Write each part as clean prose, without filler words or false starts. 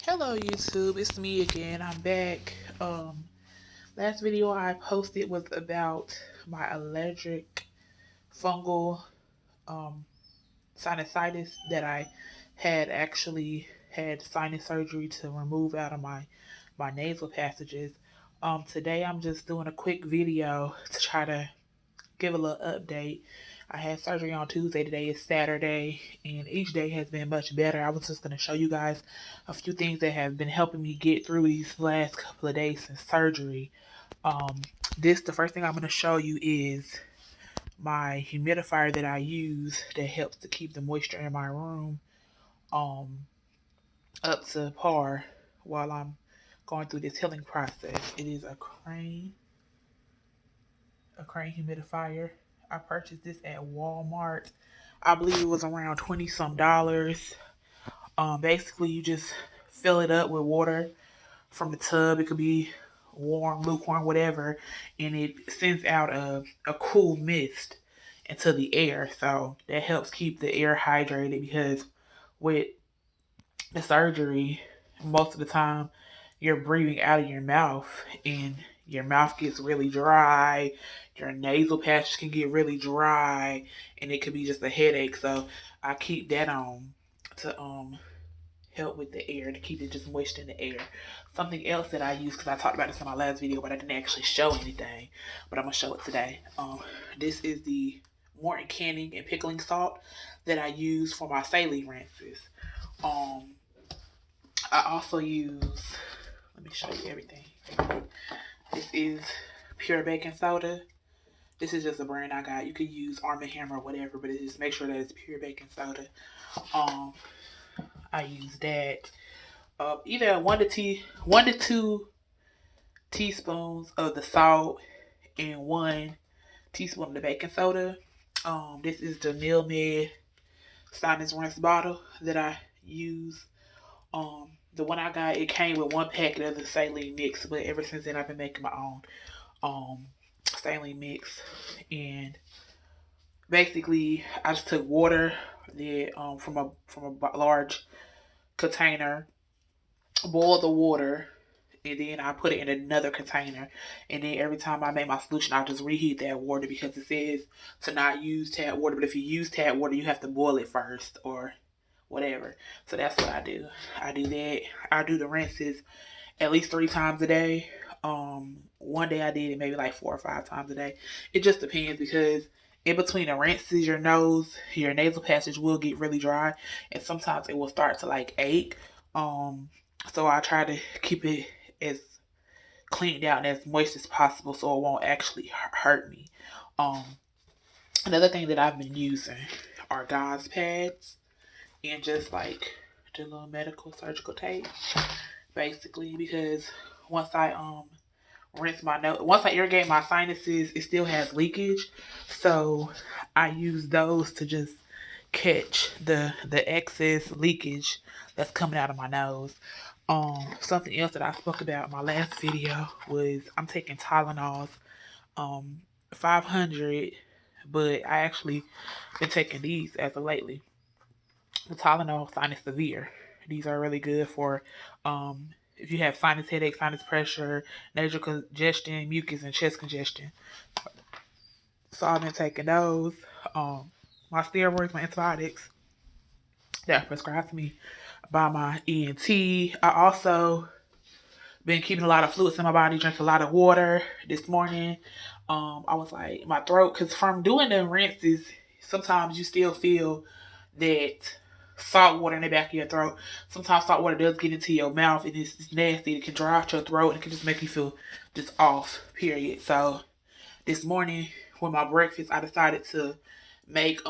Hello YouTube, it's me again. I'm back. Last video I posted was about my allergic fungal um sinusitis that I had actually had sinus surgery to remove out of my nasal passages. Today I'm just doing a quick video to try to give a little update. I had surgery on Tuesday. Today is Saturday, and each day has been much better. I was just going to show you guys a few things that have been helping me get through these last couple of days since surgery. Um, the first thing I'm going to show you is my humidifier that I use that helps to keep the moisture in my room um, up to par while I'm going through this healing process. It is a crane humidifier. I purchased this at Walmart. I believe it was around 20 some dollars. Basically you just fill it up with water from the tub. It could be warm, lukewarm, whatever, and it sends out a cool mist into the air. So that helps keep the air hydrated because with the surgery, most of the time you're breathing out of your mouth and your mouth gets really dry, your nasal passages can get really dry, and it could be just a headache. So I keep that on to help with the air, to keep it just moist in the air. Something else that I use, because I talked about this in my last video but I didn't actually show anything, but I'm gonna show it today. This is the Morton canning and pickling salt that I use for my saline rinses. um I also use, let me show you everything. This is pure baking soda. This is just a brand I got. You could use Arm& Hammer or whatever, but just make sure that it's pure baking soda. Um, I use that. Either one to two teaspoons of the salt and 1 teaspoon of the baking soda. This is the Nail Med sinus rinse bottle that I use. The one I got, it came with 1 packet of the saline mix, but ever since then I've been making my own saline mix. And basically I just took water that from a large container, boiled the water, and then I put it in another container. And then every time I make my solution, I just reheat that water because it says to not use tap water. But if you use tap water, you have to boil it first or whatever. So that's what I do. I do that. I do the rinses at least 3 times a day. One day I did it maybe like 4 or 5 times a day. It just depends because in between the rinses, your nasal passage will get really dry, and sometimes it will start to like ache. So I try to keep it as cleaned out and as moist as possible so it won't actually hurt me. Um, Another thing that I've been using are gauze pads and just like the little medical surgical tape, basically, because once I rinse my nose, once I irrigate my sinuses, it still has leakage, so I use those to just catch the excess leakage that's coming out of my nose. Something else that I spoke about in my last video was I'm taking Tylenols, 500, but I actually been taking these as of lately. The Tylenol Sinus Severe. These are really good for if you have sinus headache, sinus pressure, nasal congestion, mucus, and chest congestion. So I've been taking those. My steroids, my antibiotics that are prescribed to me by my ENT. I also been keeping a lot of fluids in my body, drink a lot of water. This morning, I was like, my throat, because from doing the rinses, sometimes you still feel that salt water in the back of your throat. Sometimes salt water does get into your mouth and it's nasty. It can dry out your throat and it can just make you feel just off, period. So this morning with my breakfast, I decided to make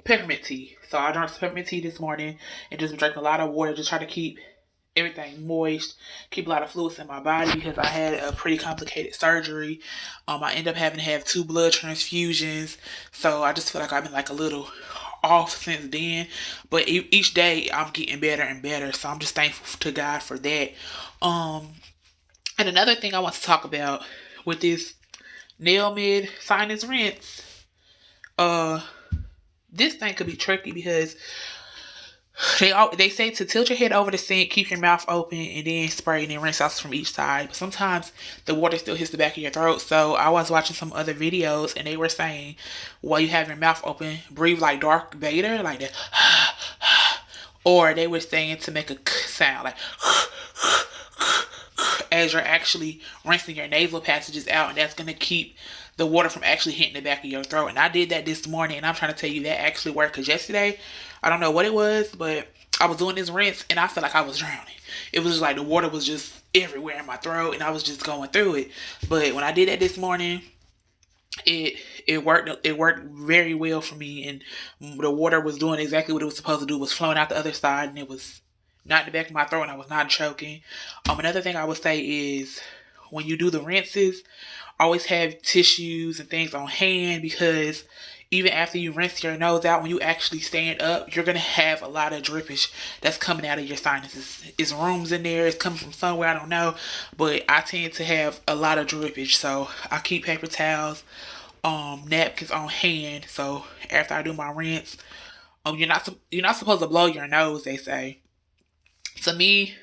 peppermint tea. So I drank some peppermint tea this morning and just drank a lot of water, just try to keep everything moist, keep a lot of fluids in my body because I had a pretty complicated surgery. I ended up having to have 2 blood transfusions, so I just feel like I've been like a little off since then. But each day I'm getting better and better, so I'm just thankful to God for that. And another thing I want to talk about with this Nail Med sinus rinse, this thing could be tricky because They say to tilt your head over the sink, keep your mouth open, and then spray and then rinse out from each side. But sometimes the water still hits the back of your throat. So I was watching some other videos and they were saying while you have your mouth open, breathe like Darth Vader, like that. Or they were saying to make a sound like as you're actually rinsing your nasal passages out, and that's going to keep the water from actually hitting the back of your throat. And I did that this morning, and I'm trying to tell you that actually worked, because yesterday, I don't know what it was, but I was doing this rinse and I felt like I was drowning. It was just like the water was just everywhere in my throat and I was just going through it. But when I did that this morning, it worked very well for me, and the water was doing exactly what it was supposed to do. It was flowing out the other side, and it was not in the back of my throat, and I was not choking. Another thing I would say is when you do the rinses, always have tissues and things on hand, because even after you rinse your nose out, when you actually stand up, you're gonna have a lot of drippage that's coming out of your sinuses. It's rooms in there, it's coming from somewhere, I don't know, but I tend to have a lot of drippage, so I keep paper towels, napkins on hand. So after I do my rinse, you're not supposed to blow your nose, they say. To me,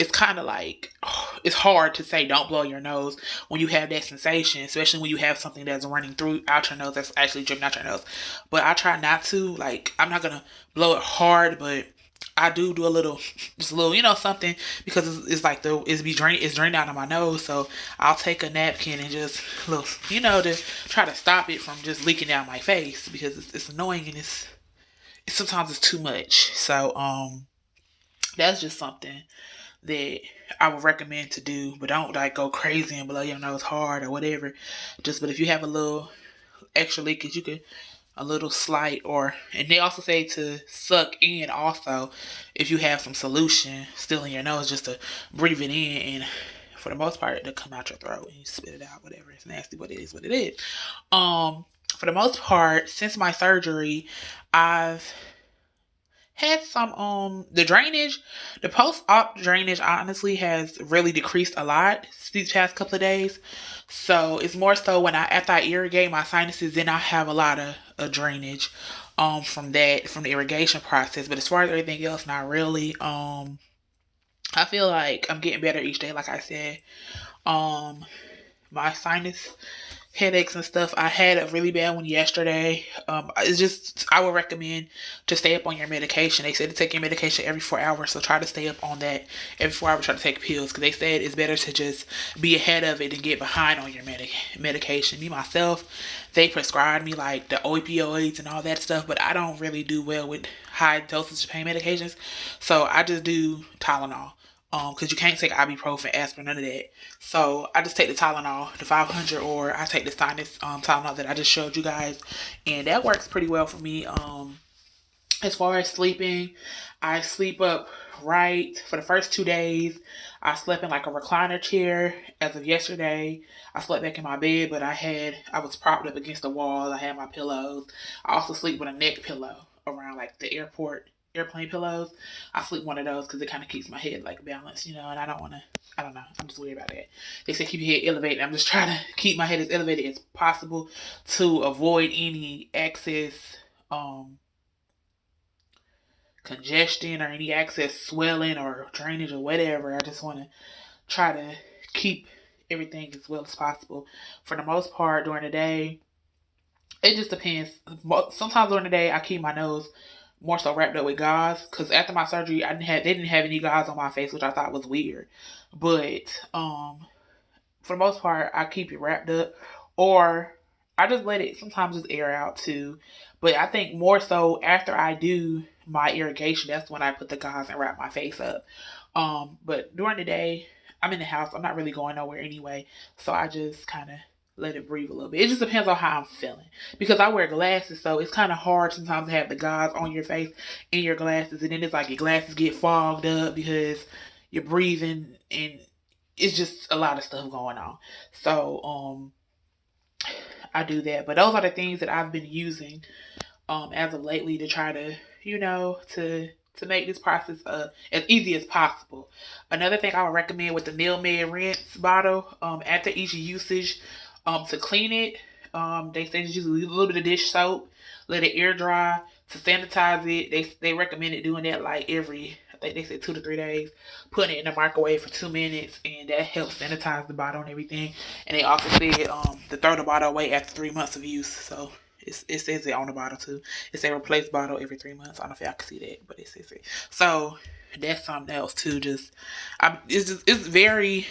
it's kind of like it's hard to say don't blow your nose when you have that sensation, especially when you have something that's running through out your nose that's actually dripping out your nose. But I try not to. Like, I'm not gonna blow it hard, but I do a little, just a little, something, because it's like it's draining out of my nose. So I'll take a napkin and just little, to try to stop it from just leaking down my face, because it's annoying, and it's sometimes it's too much. So that's just something that I would recommend to do, but don't like go crazy and blow your nose hard or whatever. But if you have a little extra leakage, you could a little slight, and they also say to suck in also if you have some solution still in your nose, just to breathe it in, and for the most part to come out your throat and you spit it out, whatever. It's nasty, but it is what it is. For the most part, since my surgery, I've had some the post-op drainage honestly has really decreased a lot these past couple of days. So it's more so when after I irrigate my sinuses, then I have a lot of drainage from the irrigation process. But as far as everything else, not really. I feel like I'm getting better each day, like I said. My sinus headaches and stuff, I had a really bad one yesterday. It's just, I would recommend to stay up on your medication. They said to take your medication every 4 hours, so try to stay up on that every 4 hours. Try to take pills, because they said it's better to just be ahead of it than get behind on your medication. Me myself, they prescribed me like the opioids and all that stuff, but I don't really do well with high dosage of pain medications, so I just do Tylenol. Because you can't take ibuprofen, aspirin, none of that. So I just take the Tylenol, the 500, or I take the sinus Tylenol that I just showed you guys, and that works pretty well for me. As far as sleeping, I sleep up right for the first 2 days. I slept in like a recliner chair. As of yesterday, I slept back in my bed, but I was propped up against the wall. I had my pillows. I also sleep with a neck pillow around like the airplane pillows. I sleep one of those because it kind of keeps my head like balanced, and I don't want to, I don't know, I'm just weird about that. They say keep your head elevated. I'm just trying to keep my head as elevated as possible to avoid any excess congestion or any excess swelling or drainage or whatever. I just want to try to keep everything as well as possible. For the most part during the day, it just depends. Sometimes during the day I keep my nose more so wrapped up with gauze, because after my surgery they didn't have any gauze on my face, which I thought was weird. But for the most part, I keep it wrapped up, or I just let it sometimes just air out too. But I think more so after I do my irrigation, that's when I put the gauze and wrap my face up. But during the day, I'm in the house. I'm not really going nowhere anyway, so I just kind of let it breathe a little bit. It just depends on how I'm feeling, because I wear glasses, so it's kind of hard sometimes to have the gauze on your face in your glasses, and then it's like your glasses get fogged up because you're breathing, and it's just a lot of stuff going on. So I do that, but those are the things that I've been using as of lately to try to to make this process as easy as possible. Another thing I would recommend with the Nail Med rinse bottle, after each usage, to clean it, they say just use a little bit of dish soap, let it air dry to sanitize it. They recommended doing that like every, I think they said 2 to 3 days, putting it in the microwave for 2 minutes, and that helps sanitize the bottle and everything. And they also said to throw the bottle away after 3 months of use. So it says it on the bottle too. It says replace bottle every 3 months. I don't know if y'all can see that, but it says it. So that's something else too. It's very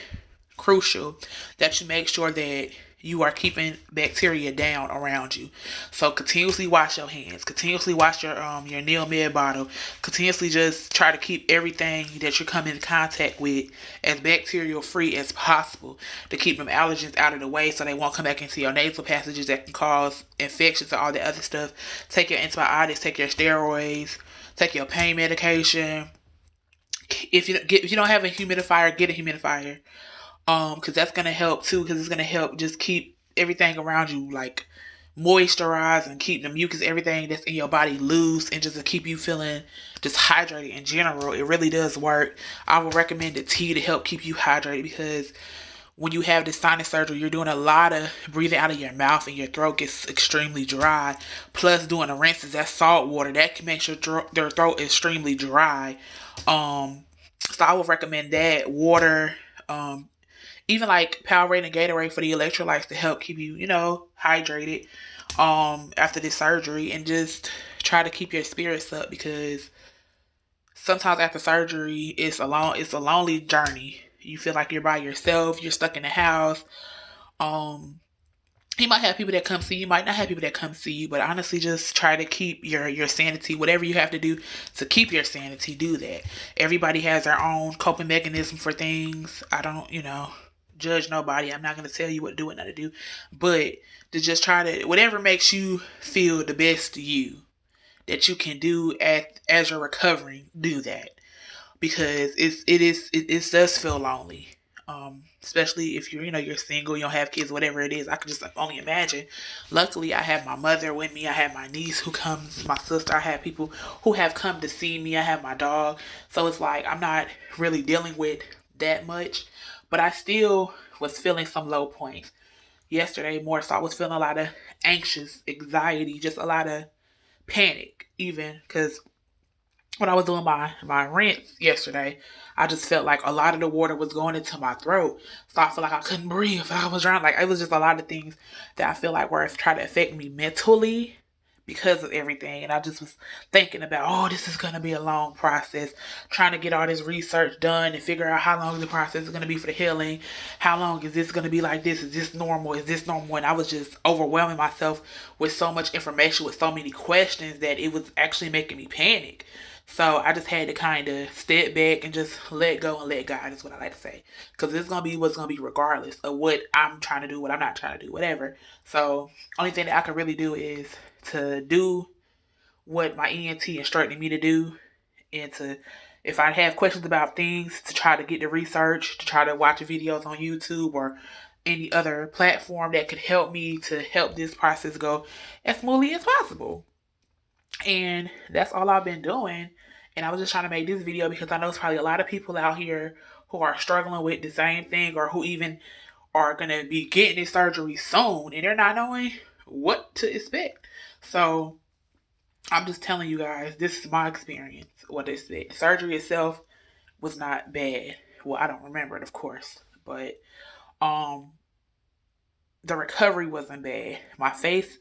crucial that you make sure that you are keeping bacteria down around you. So continuously wash your hands, continuously wash your Neil Med bottle, continuously just try to keep everything that you come in contact with as bacterial free as possible to keep them allergens out of the way so they won't come back into your nasal passages that can cause infections and all that other stuff. Take your antibiotics, take your steroids, take your pain medication. If you don't have a humidifier, get a humidifier. Because that's gonna help too. Because it's gonna help just keep everything around you like moisturized and keep the mucus, everything that's in your body loose, and just to keep you feeling just hydrated in general. It really does work. I would recommend the tea to help keep you hydrated because when you have this sinus surgery, you're doing a lot of breathing out of your mouth and your throat gets extremely dry. Plus, doing the rinses, that's salt water that can make your throat extremely dry. So I would recommend that water. Even like Powerade and Gatorade for the electrolytes to help keep you, hydrated after this surgery, and just try to keep your spirits up because sometimes after surgery it's a lonely journey. You feel like you're by yourself, you're stuck in the house. Um you might have people that come see you, might not have people that come see you, but honestly just try to keep your sanity. Whatever you have to do to keep your sanity, do that. Everybody has their own coping mechanism for things. I don't, judge nobody. I'm not going to tell you what to do and not to do, but to just try to, whatever makes you feel the best you that you can do as you're recovering, do that, because it does feel lonely. Especially if you're single, you don't have kids, whatever it is. I could just only imagine. Luckily, I have my mother with me. I have my niece who comes, my sister. I have people who have come to see me. I have my dog. So it's like I'm not really dealing with that much, but I still was feeling some low points. Yesterday, more so, I was feeling a lot of anxious, anxiety, just a lot of panic, even because when I was doing my rinse yesterday, I just felt like a lot of the water was going into my throat. So I felt like I couldn't breathe. I was drowning. Like, it was just a lot of things that I feel like were trying to affect me mentally because of everything. And I just was thinking about, oh, this is going to be a long process. Trying to get all this research done and figure out how long the process is going to be for the healing. How long is this going to be like this? Is this normal? Is this normal? And I was just overwhelming myself with so much information, with so many questions that it was actually making me panic. So I just had to kind of step back and just let go and let God is what I like to say. Because it's going to be what's going to be regardless of what I'm trying to do, what I'm not trying to do, whatever. So only thing that I can really do is to do what my ENT instructed me to do. And to, if I have questions about things, to try to get the research, to try to watch videos on YouTube or any other platform that could help me to help this process go as smoothly as possible. And that's all I've been doing. And I was just trying to make this video because I know there's probably a lot of people out here who are struggling with the same thing, or who even are going to be getting this surgery soon and they're not knowing what to expect. So I'm just telling you guys, this is my experience, what to expect. Surgery itself was not bad. Well, I don't remember it, of course, but the recovery wasn't bad. My face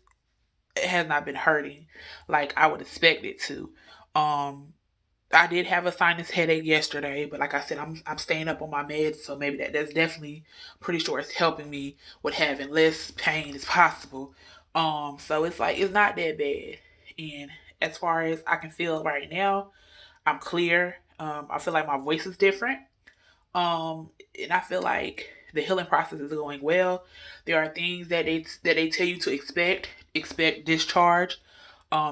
has not been hurting like I would expect it to. I did have a sinus headache yesterday, but like I said, I'm staying up on my meds, so maybe that's definitely pretty sure it's helping me with having less pain as possible. So it's like it's not that bad. And as far as I can feel right now, I'm clear. I feel like my voice is different. And I feel like the healing process is going well. There are things that they tell you to expect. Expect discharge,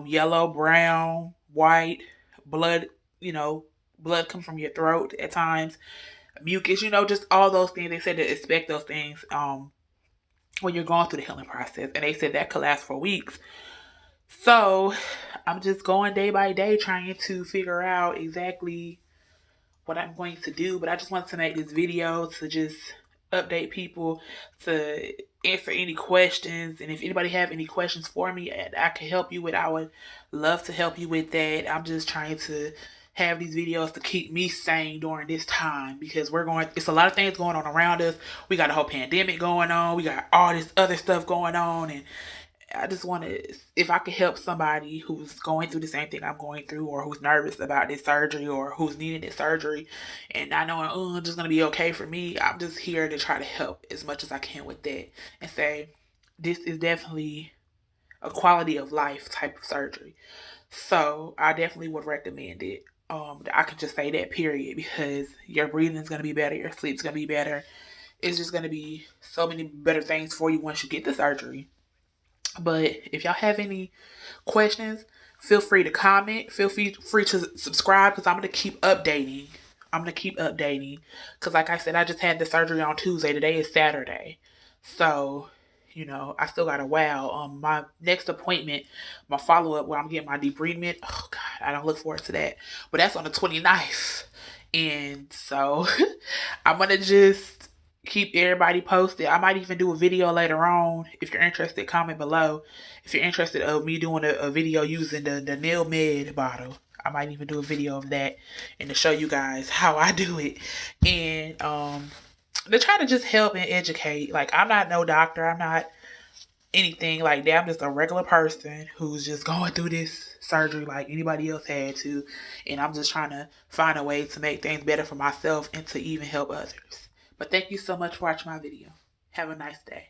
yellow, brown, white, blood. Blood come from your throat at times. Mucus. Just all those things. They said to expect those things. When you're going through the healing process, and they said that could last for weeks. So I'm just going day by day, trying to figure out exactly what I'm going to do. But I just wanted to make this video to just update people, to answer any questions. And if anybody have any questions for me and I can help you with, I would love to help you with that. I'm just trying to have these videos to keep me sane during this time, because it's a lot of things going on around us. We got a whole pandemic going on. We got all this other stuff going on, and I just want to, if I could help somebody who's going through the same thing I'm going through, or who's nervous about this surgery, or who's needing this surgery, and not knowing, oh, it's just going to be okay for me. I'm just here to try to help as much as I can with that and say, this is definitely a quality of life type of surgery. So I definitely would recommend it. I can just say that, period, because your breathing is going to be better, your sleep's going to be better. It's just going to be so many better things for you once you get the surgery. But if y'all have any questions, feel free to comment. Feel free to subscribe, because I'm going to keep updating. Because like I said, I just had the surgery on Tuesday. Today is Saturday. So, I still got a while. My next appointment, my follow-up where I'm getting my debridement. Oh, God, I don't look forward to that. But that's on the 29th. And so I'm going to just keep everybody posted. I might even do a video later on. If you're interested, comment below. If you're interested of me doing a video using the Nail Med bottle, I might even do a video of that and to show you guys how I do it. And to try to just help and educate. Like, I'm not no doctor. I'm not anything like that. I'm just a regular person who's just going through this surgery like anybody else had to. And I'm just trying to find a way to make things better for myself and to even help others. But thank you so much for watching my video. Have a nice day.